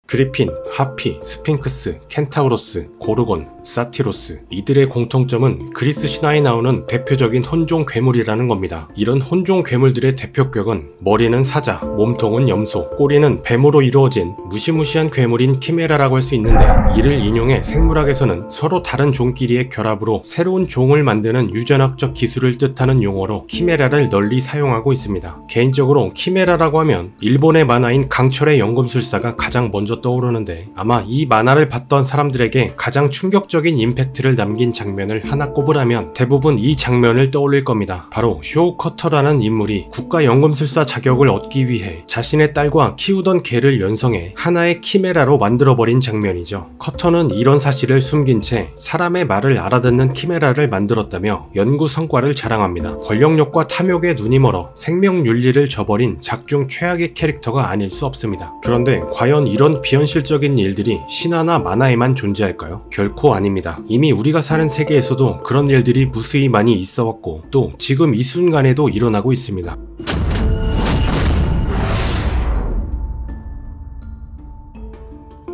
그리핀, 하피, 스핑크스, 켄타우로스, 고르곤, 사티로스, 이들의 공통점은 그리스 신화에 나오는 대표적인 혼종 괴물이라는 겁니다. 이런 혼종 괴물들의 대표격은 머리는 사자, 몸통은 염소, 꼬리는 뱀으로 이루어진 무시무시한 괴물인 키메라라고 할 수 있는데, 이를 인용해 생물학에서는 서로 다른 종끼리의 결합으로 새로운 종을 만드는 유전학적 기술을 뜻하는 용어로 키메라를 널리 사용하고 있습니다. 개인적으로 키메라라고 하면 일본의 만화인 강철의 연금술사가 가장 먼저 떠오르는데, 아마 이 만화를 봤던 사람들에게 가장 충격적인 임팩트를 남긴 장면을 하나 꼽으라면 대부분 이 장면을 떠올릴 겁니다. 바로 쇼 커터라는 인물이 국가연금술사 자격을 얻기 위해 자신의 딸과 키우던 개를 연성해 하나의 키메라로 만들어버린 장면이죠. 커터는 이런 사실을 숨긴 채 사람의 말을 알아듣는 키메라를 만들었다며 연구 성과를 자랑합니다. 권력욕과 탐욕에 눈이 멀어 생명윤리를 저버린 작중 최악의 캐릭터가 아닐 수 없습니다. 그런데 과연 이런 비현실적인 일들이 신화나 만화에만 존재할까요? 결코 아닙니다. 이미 우리가 사는 세계에서도 그런 일들이 무수히 많이 있어왔고, 또 지금 이 순간에도 일어나고 있습니다.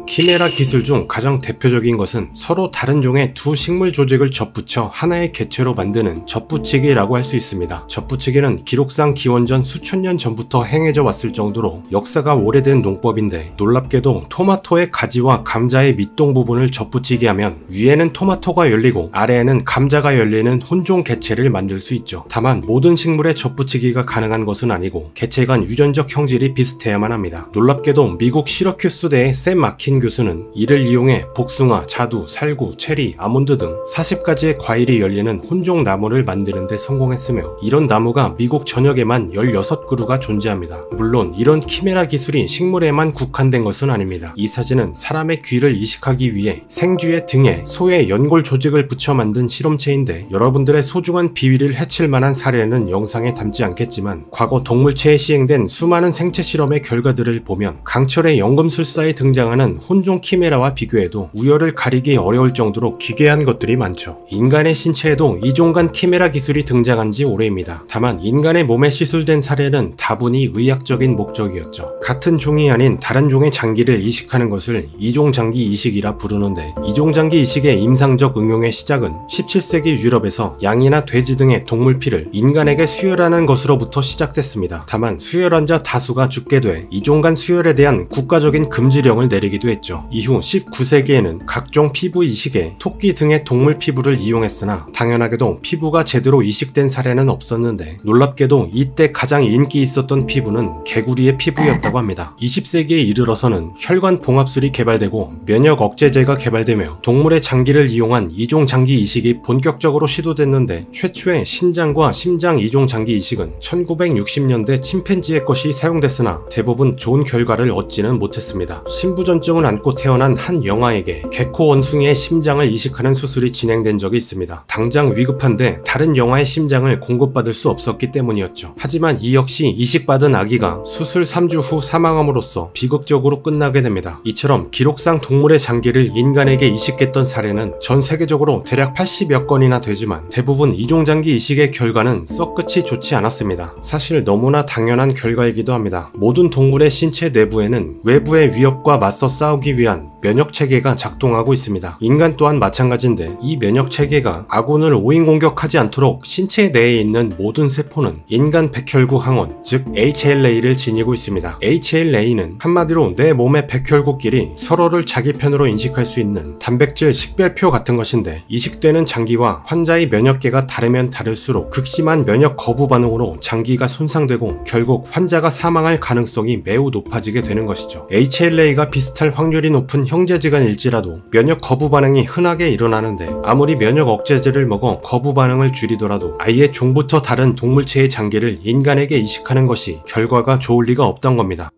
키메라 기술 중 가장 대표적인 것은 서로 다른 종의 두 식물 조직을 접붙여 하나의 개체로 만드는 접붙이기라고 할 수 있습니다. 접붙이기는 기록상 기원전 수천 년 전부터 행해져 왔을 정도로 역사가 오래된 농법인데, 놀랍게도 토마토의 가지와 감자의 밑동 부분을 접붙이게 하면 위에는 토마토가 열리고 아래에는 감자가 열리는 혼종 개체를 만들 수 있죠. 다만 모든 식물에 접붙이기가 가능한 것은 아니고 개체 간 유전적 형질이 비슷해야만 합니다. 놀랍게도 미국 시러큐스대의 샘 마킨 교수는 이를 이용해 복숭아, 자두, 살구, 체리, 아몬드 등 40가지의 과일이 열리는 혼종 나무를 만드는 데 성공했으며, 이런 나무가 미국 전역에만 16그루가 존재합니다. 물론 이런 키메라 기술이 식물에만 국한된 것은 아닙니다. 이 사진은 사람의 귀를 이식하기 위해 생쥐의 등에 소의 연골 조직을 붙여 만든 실험체인데, 여러분들의 소중한 비위를 해칠 만한 사례는 영상에 담지 않겠지만, 과거 동물체에 시행된 수많은 생체 실험의 결과들을 보면 강철의 연금술사에 등장하는 혼종 키메라와 비교해도 우열을 가리기 어려울 정도로 기괴한 것들이 많죠. 인간의 신체에도 이종간 키메라 기술이 등장한 지 오래입니다. 다만 인간의 몸에 시술된 사례는 다분히 의학적인 목적이었죠. 같은 종이 아닌 다른 종의 장기를 이식하는 것을 이종장기 이식이라 부르는데, 이종장기 이식의 임상적 응용의 시작은 17세기 유럽에서 양이나 돼지 등의 동물 피를 인간에게 수혈하는 것으로부터 시작됐습니다. 다만 수혈한 자 다수가 죽게 돼 이종간 수혈에 대한 국가적인 금지령을 내리기도 했죠. 이후 19세기에는 각종 피부 이식에 토끼 등의 동물 피부를 이용했으나, 당연하게도 피부가 제대로 이식된 사례는 없었는데, 놀랍게도 이때 가장 인기 있었던 피부는 개구리의 피부였다고 합니다. 20세기에 이르러서는 혈관 봉합술이 개발되고 면역 억제제가 개발되며 동물의 장기를 이용한 이종 장기 이식이 본격적으로 시도됐는데, 최초의 신장과 심장 이종 장기 이식은 1960년대 침팬지의 것이 사용됐으나 대부분 좋은 결과를 얻지는 못했습니다. 신부전증을 안고 태어난 한 영아에게 개코 원숭이의 심장을 이식하는 수술이 진행된 적이 있습니다. 당장 위급한데 다른 영아의 심장을 공급받을 수 없었기 때문이었죠. 하지만 이 역시 이식받은 아기가 수술 3주 후 사망함으로써 비극적으로 끝나게 됩니다. 이처럼 기록상 동물의 장기를 인간에게 이식했던 사례는 전 세계적으로 대략 80여 건이나 되지만, 대부분 이종장기 이식의 결과는 썩 끝이 좋지 않았습니다. 사실 너무나 당연한 결과이기도 합니다. 모든 동물의 신체 내부에는 외부의 위협과 맞서 싸우기 위한 면역체계가 작동하고 있습니다. 인간 또한 마찬가지인데, 이 면역체계가 아군을 오인 공격하지 않도록 신체 내에 있는 모든 세포는 인간 백혈구 항원, 즉 HLA를 지니고 있습니다. HLA는 한마디로 내 몸의 백혈구끼리 서로를 자기 편으로 인식할 수 있는 단백질 식별표 같은 것인데, 이식되는 장기와 환자의 면역계가 다르면 다를수록 극심한 면역 거부 반응으로 장기가 손상되고 결국 환자가 사망할 가능성이 매우 높아지게 되는 것이죠. HLA가 비슷할 확률이 높은 형제지간일지라도 면역 거부 반응이 흔하게 일어나는데, 아무리 면역 억제제를 먹어 거부 반응을 줄이더라도 아예 종부터 다른 동물체의 장기를 인간에게 이식하는 것이 결과가 좋을 리가 없던 겁니다.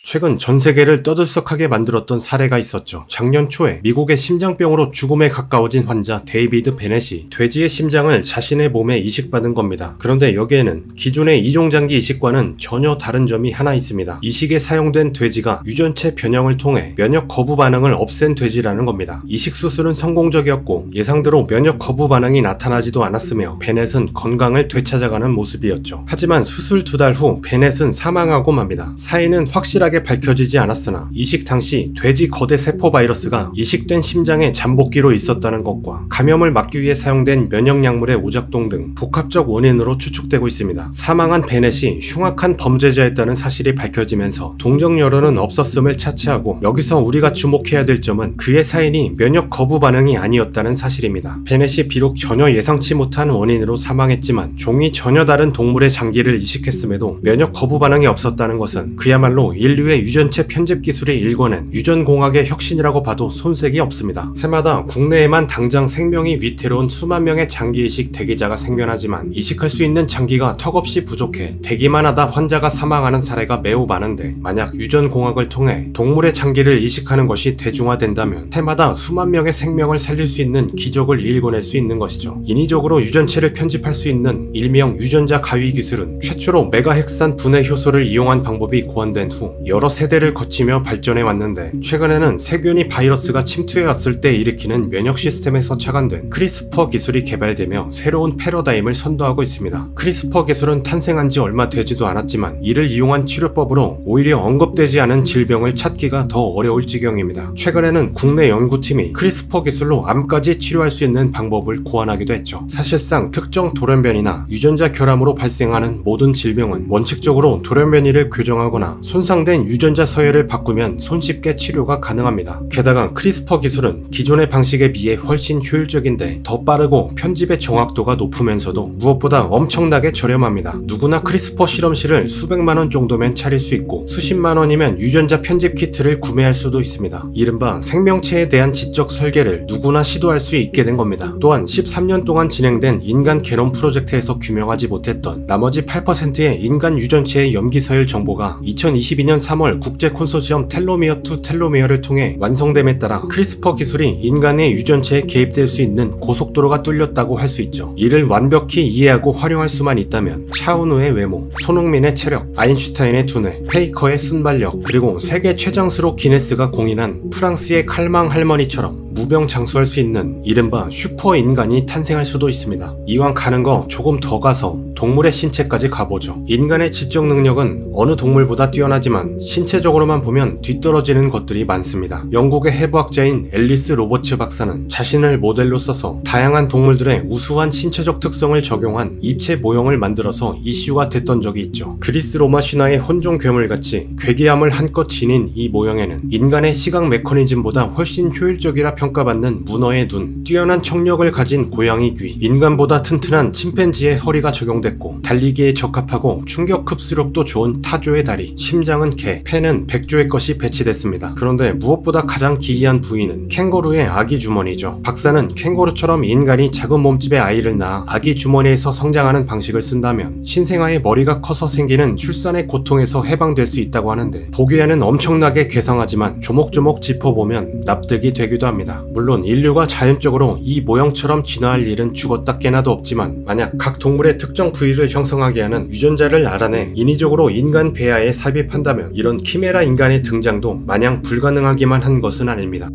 최근 전 세계를 떠들썩하게 만들었던 사례가 있었죠. 작년 초에 미국의 심장병으로 죽음에 가까워진 환자 데이비드 베넷이 돼지의 심장을 자신의 몸에 이식받은 겁니다. 그런데 여기에는 기존의 이종장기 이식과는 전혀 다른 점이 하나 있습니다. 이식에 사용된 돼지가 유전체 변형을 통해 면역 거부 반응을 없앤 돼지라는 겁니다. 이식 수술은 성공적이었고 예상대로 면역 거부 반응이 나타나지도 않았으며 베넷은 건강을 되찾아가는 모습이었죠. 하지만 수술 2달 후 베넷은 사망하고 맙니다. 사인은 확실하게 확실하게 밝혀지지 않았으나 이식 당시 돼지 거대 세포 바이러스가 이식된 심장의 잠복기로 있었다는 것과 감염을 막기 위해 사용된 면역약물의 오작동 등 복합적 원인으로 추측되고 있습니다. 사망한 베넷이 흉악한 범죄자였다는 사실이 밝혀지면서 동정 여론은 없었음을 차치하고 여기서 우리가 주목해야 될 점은 그의 사인이 면역 거부 반응이 아니었다는 사실입니다. 베넷이 비록 전혀 예상치 못한 원인으로 사망했지만 종이 전혀 다른 동물의 장기를 이식했음에도 면역 거부 반응이 없었다는 것은 그야말로 인류의 유전체 편집 기술이 일궈낸 유전공학의 혁신이라고 봐도 손색이 없습니다. 해마다 국내에만 당장 생명이 위태로운 수만 명의 장기 이식 대기자가 생겨나지만 이식할 수 있는 장기가 턱없이 부족해 대기만 하다 환자가 사망하는 사례가 매우 많은데 만약 유전공학을 통해 동물의 장기를 이식하는 것이 대중화된다면 해마다 수만 명의 생명을 살릴 수 있는 기적을 일궈낼 수 있는 것이죠. 인위적으로 유전체를 편집할 수 있는 일명 유전자 가위 기술은 최초로 메가핵산 분해 효소를 이용한 방법이 고안된 후 여러 세대를 거치며 발전해 왔는데 최근에는 세균이 바이러스가 침투해 왔을 때 일으키는 면역 시스템에서 착안된 크리스퍼 기술이 개발되며 새로운 패러다임을 선도하고 있습니다. 크리스퍼 기술은 탄생한 지 얼마 되지도 않았지만 이를 이용한 치료법으로 오히려 언급되지 않은 질병을 찾기가 더 어려울 지경입니다. 최근에는 국내 연구팀이 크리스퍼 기술로 암까지 치료할 수 있는 방법을 고안하기도 했죠. 사실상 특정 돌연변이나 유전자 결함으로 발생하는 모든 질병은 원칙적으로 돌연변이를 교정하거나 손상된 유전자 서열을 바꾸면 손쉽게 치료가 가능합니다. 게다가 크리스퍼 기술은 기존의 방식에 비해 훨씬 효율적인데 더 빠르고 편집의 정확도가 높으면서도 무엇보다 엄청나게 저렴합니다. 누구나 크리스퍼 실험실을 수백만원 정도면 차릴 수 있고 수십만원이면 유전자 편집 키트를 구매할 수도 있습니다. 이른바 생명체에 대한 지적 설계를 누구나 시도할 수 있게 된 겁니다. 또한 13년 동안 진행된 인간 게놈 프로젝트에서 규명하지 못했던 나머지 8%의 인간 유전체의 염기 서열 정보가 2022년 3월 국제 콘소시엄 텔로미어 투 텔로미어를 통해 완성됨에 따라 크리스퍼 기술이 인간의 유전체에 개입될 수 있는 고속도로가 뚫렸다고 할 수 있죠. 이를 완벽히 이해하고 활용할 수만 있다면 차은우의 외모, 손흥민의 체력, 아인슈타인의 두뇌, 페이커의 순발력, 그리고 세계 최장수로 기네스가 공인한 프랑스의 칼망 할머니처럼 무병장수할 수 있는 이른바 슈퍼인간이 탄생할 수도 있습니다. 이왕 가는 거 조금 더 가서 동물의 신체까지 가보죠. 인간의 지적 능력은 어느 동물보다 뛰어나지만 신체적으로만 보면 뒤떨어지는 것들이 많습니다. 영국의 해부학자인 앨리스 로버츠 박사는 자신을 모델로 써서 다양한 동물들의 우수한 신체적 특성을 적용한 입체 모형을 만들어서 이슈가 됐던 적이 있죠. 그리스 로마 신화의 혼종 괴물같이 괴기함을 한껏 지닌 이 모형에는 인간의 시각 메커니즘보다 훨씬 효율적이라 평가받는 문어의 눈, 뛰어난 청력을 가진 고양이 귀, 인간보다 튼튼한 침팬지의 허리가 적용됐고 달리기에 적합하고 충격 흡수력도 좋은 타조의 다리, 심장은 개, 폐는 백조의 것이 배치됐습니다. 그런데 무엇보다 가장 기이한 부위는 캥거루의 아기 주머니죠. 박사는 캥거루처럼 인간이 작은 몸집의 아이를 낳아 아기 주머니에서 성장하는 방식을 쓴다면 신생아의 머리가 커서 생기는 출산의 고통에서 해방될 수 있다고 하는데 보기에는 엄청나게 괴상하지만 조목조목 짚어보면 납득이 되기도 합니다. 물론 인류가 자연적으로 이 모형처럼 진화할 일은 죽었다 깨나도 없지만 만약 각 동물의 특정 부위를 형성하게 하는 유전자를 알아내 인위적으로 인간 배아에 삽입한다면 이런 키메라 인간의 등장도 마냥 불가능하기만 한 것은 아닙니다.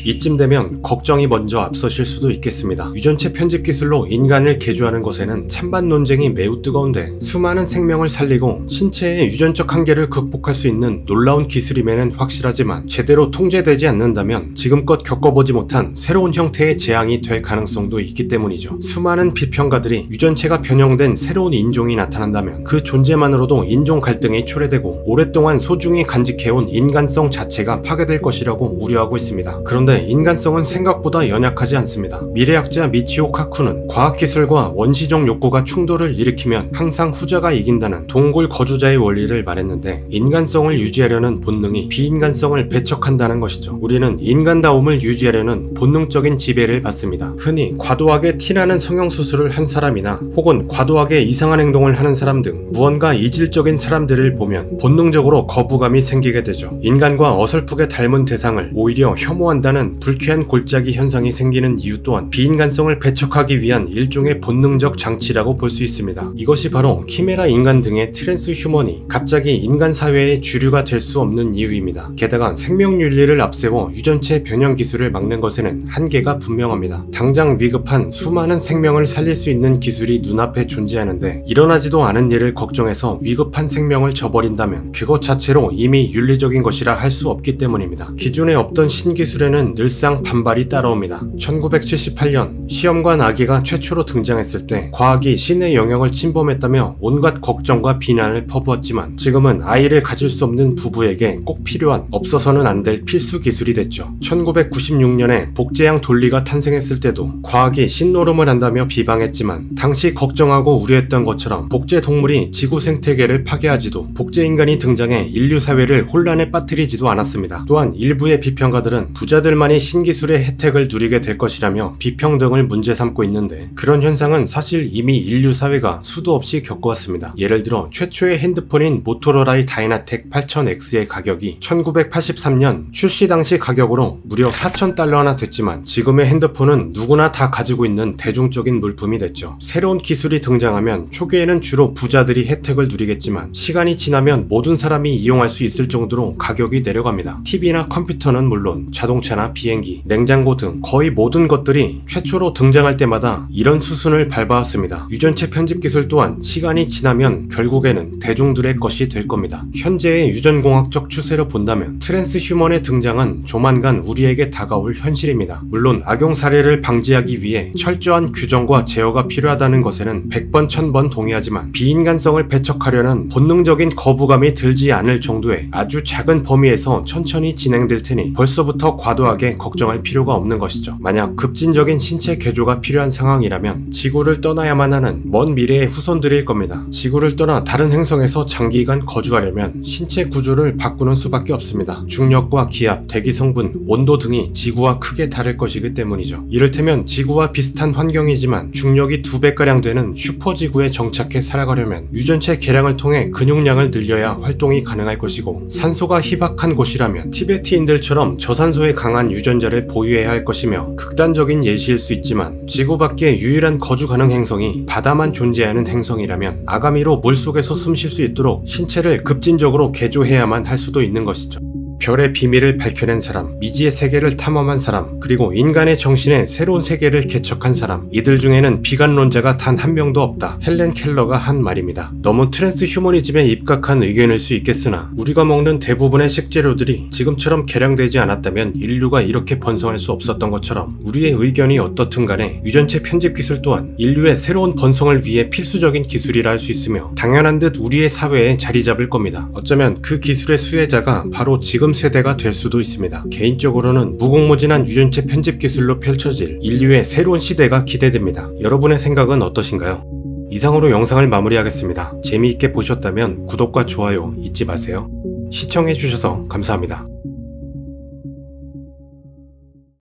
이쯤 되면 걱정이 먼저 앞서실 수도 있겠습니다. 유전체 편집 기술로 인간을 개조하는 것에는 찬반 논쟁이 매우 뜨거운데 수많은 생명을 살리고 신체의 유전적 한계를 극복할 수 있는 놀라운 기술임에는 확실하지만 제대로 통제되지 않는다면 지금껏 겪어보지 못한 새로운 형태의 재앙이 될 가능성도 있기 때문이죠. 수많은 비평가들이 유전체가 변형된 새로운 인종이 나타난다면 그 존재만으로도 인종 갈등이 초래되고 오랫동안 소중히 간직해온 인간성 자체가 파괴될 것이라고 우려하고 있습니다. 그런데 인간성은 생각보다 연약하지 않습니다. 미래학자 미치오 카쿠는 과학기술과 원시적 욕구가 충돌을 일으키면 항상 후자가 이긴다는 동굴 거주자의 원리를 말했는데 인간성을 유지하려는 본능이 비인간성을 배척한다는 것이죠. 우리는 인간다움을 유지하려는 본능적인 지배를 받습니다. 흔히 과도하게 티나는 성형수술을 한 사람이나 혹은 과도하게 이상한 행동을 하는 사람 등 무언가 이질적인 사람들을 보면 본능적으로 거부감이 생기게 되죠. 인간과 어설프게 닮은 대상을 오히려 혐오한다는 하지만 불쾌한 골짜기 현상이 생기는 이유 또한 비인간성을 배척하기 위한 일종의 본능적 장치라고 볼 수 있습니다. 이것이 바로 키메라 인간 등의 트랜스 휴먼이 갑자기 인간 사회의 주류가 될 수 없는 이유입니다. 게다가 생명윤리를 앞세워 유전체 변형 기술을 막는 것에는 한계가 분명합니다. 당장 위급한 수많은 생명을 살릴 수 있는 기술이 눈앞에 존재하는데 일어나지도 않은 일을 걱정해서 위급한 생명을 저버린다면 그것 자체로 이미 윤리적인 것이라 할 수 없기 때문입니다. 기존에 없던 신기술에는 늘상 반발이 따라옵니다. 1978년 시험관 아기가 최초로 등장했을 때 과학이 신의 영역을 침범했다며 온갖 걱정과 비난을 퍼부었지만 지금은 아이를 가질 수 없는 부부에게 꼭 필요한 없어서는 안 될 필수 기술이 됐죠. 1996년에 복제양 돌리가 탄생했을 때도 과학이 신노름을 한다며 비방했지만 당시 걱정하고 우려했던 것처럼 복제 동물이 지구 생태계를 파괴하지도 복제 인간이 등장해 인류 사회를 혼란에 빠뜨리지도 않았습니다. 또한 일부의 비평가들은 부자들만이 신기술의 혜택을 누리게 될 것이라며 비평등을 문제 삼고 있는데 그런 현상은 사실 이미 인류 사회가 수도 없이 겪어왔습니다. 예를 들어 최초의 핸드폰인 모토로라의 다이나텍 8000X의 가격이 1983년 출시 당시 가격으로 무려 4,000달러나 됐지만 지금의 핸드폰은 누구나 다 가지고 있는 대중적인 물품이 됐죠. 새로운 기술이 등장하면 초기에는 주로 부자들이 혜택을 누리겠지만 시간이 지나면 모든 사람이 이용할 수 있을 정도로 가격이 내려갑니다. TV나 컴퓨터는 물론 자동차나 비행기, 냉장고 등 거의 모든 것들이 최초로 등장할 때마다 이런 수순을 밟아왔습니다. 유전체 편집 기술 또한 시간이 지나면 결국에는 대중들의 것이 될 겁니다. 현재의 유전공학적 추세로 본다면 트랜스 휴먼의 등장은 조만간 우리에게 다가올 현실입니다. 물론 악용 사례를 방지하기 위해 철저한 규정과 제어가 필요하다는 것에는 100번 1000번 동의하지만 비인간성을 배척하려는 본능적인 거부감이 들지 않을 정도의 아주 작은 범위에서 천천히 진행될 테니 벌써부터 과도하게 걱정할 필요가 없는 것이죠. 만약 급진적인 신체 개조가 필요한 상황이라면 지구를 떠나야만 하는 먼 미래의 후손들일 겁니다. 지구를 떠나 다른 행성에서 장기간 거주하려면 신체 구조를 바꾸는 수밖에 없습니다. 중력과 기압, 대기 성분, 온도 등이 지구와 크게 다를 것이기 때문이죠. 이를테면 지구와 비슷한 환경이지만 중력이 2배가량 되는 슈퍼지구에 정착해 살아가려면 유전체 개량을 통해 근육량을 늘려야 활동이 가능할 것이고 산소가 희박한 곳이라면 티베트인들처럼 저산소에 강한 유전자를 보유해야 할 것이며 극단적인 예시일 수 있지만 지구 밖에 유일한 거주 가능 행성이 바다만 존재하는 행성이라면 아가미로 물속에서 숨 쉴 수 있도록 신체를 급진적으로 개조해야만 할 수도 있는 것이죠. 별의 비밀을 밝혀낸 사람, 미지의 세계를 탐험한 사람, 그리고 인간의 정신에 새로운 세계를 개척한 사람, 이들 중에는 비관론자가 단 한 명도 없다. 헬렌 켈러가 한 말입니다. 너무 트랜스 휴머니즘에 입각한 의견일 수 있겠으나 우리가 먹는 대부분의 식재료들이 지금처럼 개량되지 않았다면 인류가 이렇게 번성할 수 없었던 것처럼 우리의 의견이 어떻든 간에 유전체 편집 기술 또한 인류의 새로운 번성을 위해 필수적인 기술이라 할 수 있으며 당연한 듯 우리의 사회에 자리 잡을 겁니다. 어쩌면 그 기술의 수혜자가 바로 지금 세대가 될 수도 있습니다. 개인적으로는 무궁무진한 유전체 편집 기술로 펼쳐질 인류의 새로운 시대가 기대됩니다. 여러분의 생각은 어떠신가요? 이상으로 영상을 마무리하겠습니다. 재미있게 보셨다면 구독과 좋아요 잊지 마세요. 시청해주셔서 감사합니다.